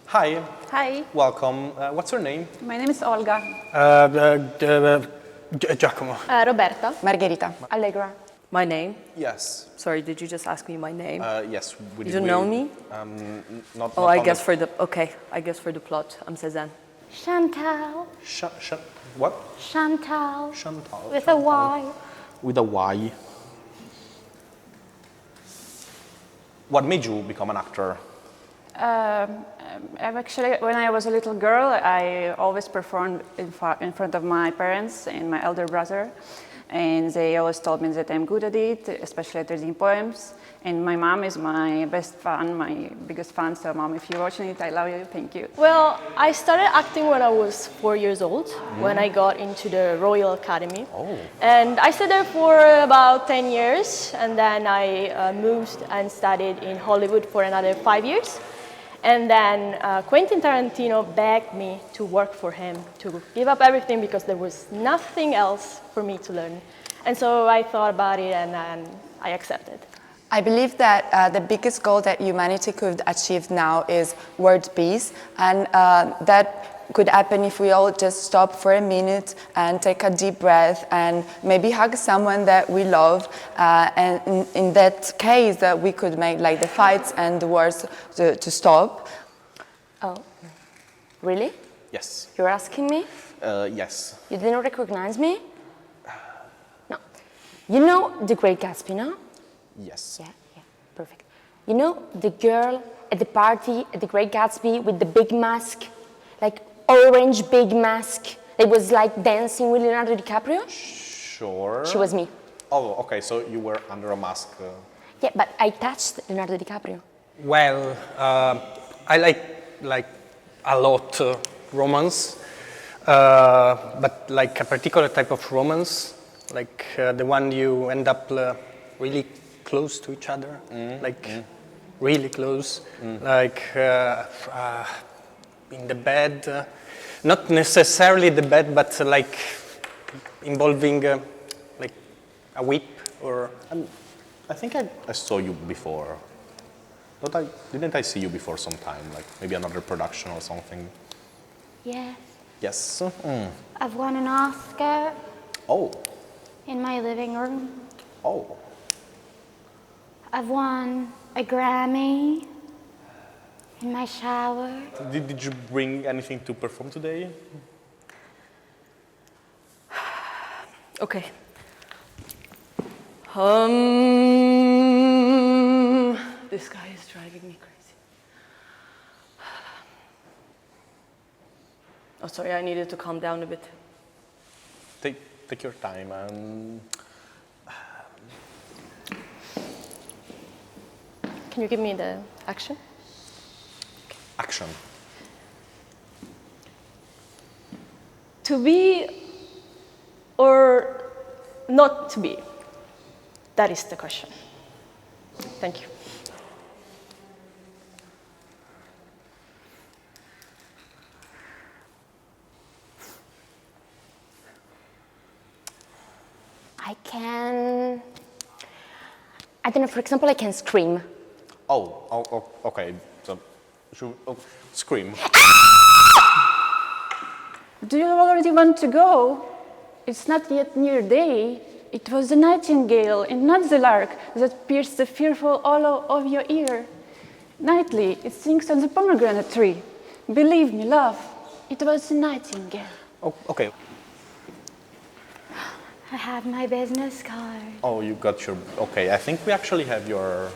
Hi. Hi, Welcome. What's your name? my name is Olga. Giacomo. Roberta. Margherita. Allegra. My name? Yes. Sorry, did you just ask me my name? Yes. You don't know me? Not. Oh, I guess for the plot, I'm Cezanne. Chantal. What? Chantal. Chantal. With a Y. With a Y. What made you become an actor? Actually, when I was a little girl, I always performed in front of my parents and my elder brother. And they always told me that I'm good at it, especially at reading poems. And my mom is my best fan, my biggest fan. So, Mom, if you're watching it, I love you. Thank you. Well, I started acting when I was 4 years old, when I got into the Royal Academy. Oh. And I stayed there for about 10 years, and then I moved and studied in Hollywood for another 5 years. And then Quentin Tarantino begged me to work for him, to give up everything because there was nothing else for me to learn. And so I thought about it and then I accepted. I believe that the biggest goal that humanity could achieve now is world peace, and that could happen if we all just stop for a minute and take a deep breath and maybe hug someone that we love. And in that case, we could make like the fights and the wars to stop. Oh, really? Yes. You're asking me? Yes. You didn't recognize me? No. You know The Great Gatsby, no? Yes. Yeah, perfect. You know the girl at the party at The Great Gatsby with the big mask? Like orange big mask. It was like dancing with Leonardo DiCaprio? Sure. She was me. Oh, okay. So you were under a mask. Yeah, but I touched Leonardo DiCaprio. Well, I like a lot romance, but like a particular type of romance, like the one you end up really close to each other, really close, like in the bed, not necessarily the bed, but like involving like a whip or. I think I saw you before. Didn't I see you before sometime? Like maybe another production or something? Yes. Yes. I've won an Oscar Oh. in my living room. Oh. I've won a Grammy in my shower. Did you bring anything to perform today? Okay. This guy is driving me crazy. Oh, sorry, I needed to calm down a bit. Take your time and. Can you give me the action? Action. To be or not to be? That is the question. Thank you. I don't know, for example, I can scream. Oh, okay. So, scream. Do you already want to go? It's not yet near day. It was the nightingale and not the lark that pierced the fearful hollow of your ear. Nightly, it sings on the pomegranate tree. Believe me, love, it was the nightingale. Oh, okay. I have my business card. Oh, you got your. Okay, I think we actually have your.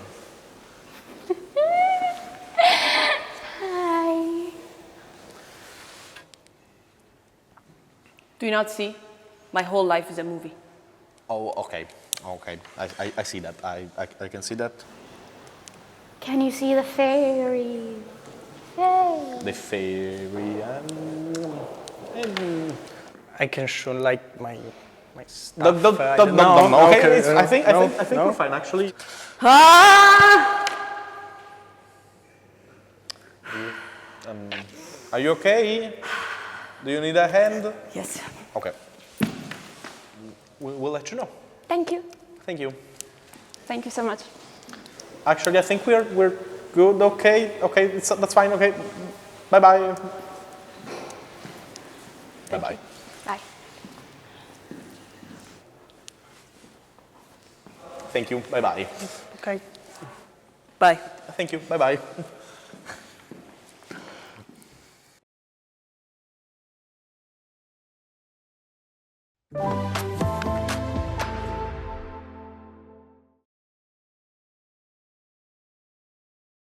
Hi. Do you not see? My whole life is a movie. Oh, okay. I see that. I can see that. Can you see the fairy? Yay. The fairy and. I can show like my stuff. No. Okay, I think no. we're fine actually. Are you okay? Do you need a hand? Yes. Okay. We'll let you know. Thank you. Thank you. Thank you so much. Actually, I think we're good. Okay, that's fine. Okay, Bye-bye. Bye-bye. Bye. Thank you. Bye-bye. Okay. Bye. Thank you. Bye-bye.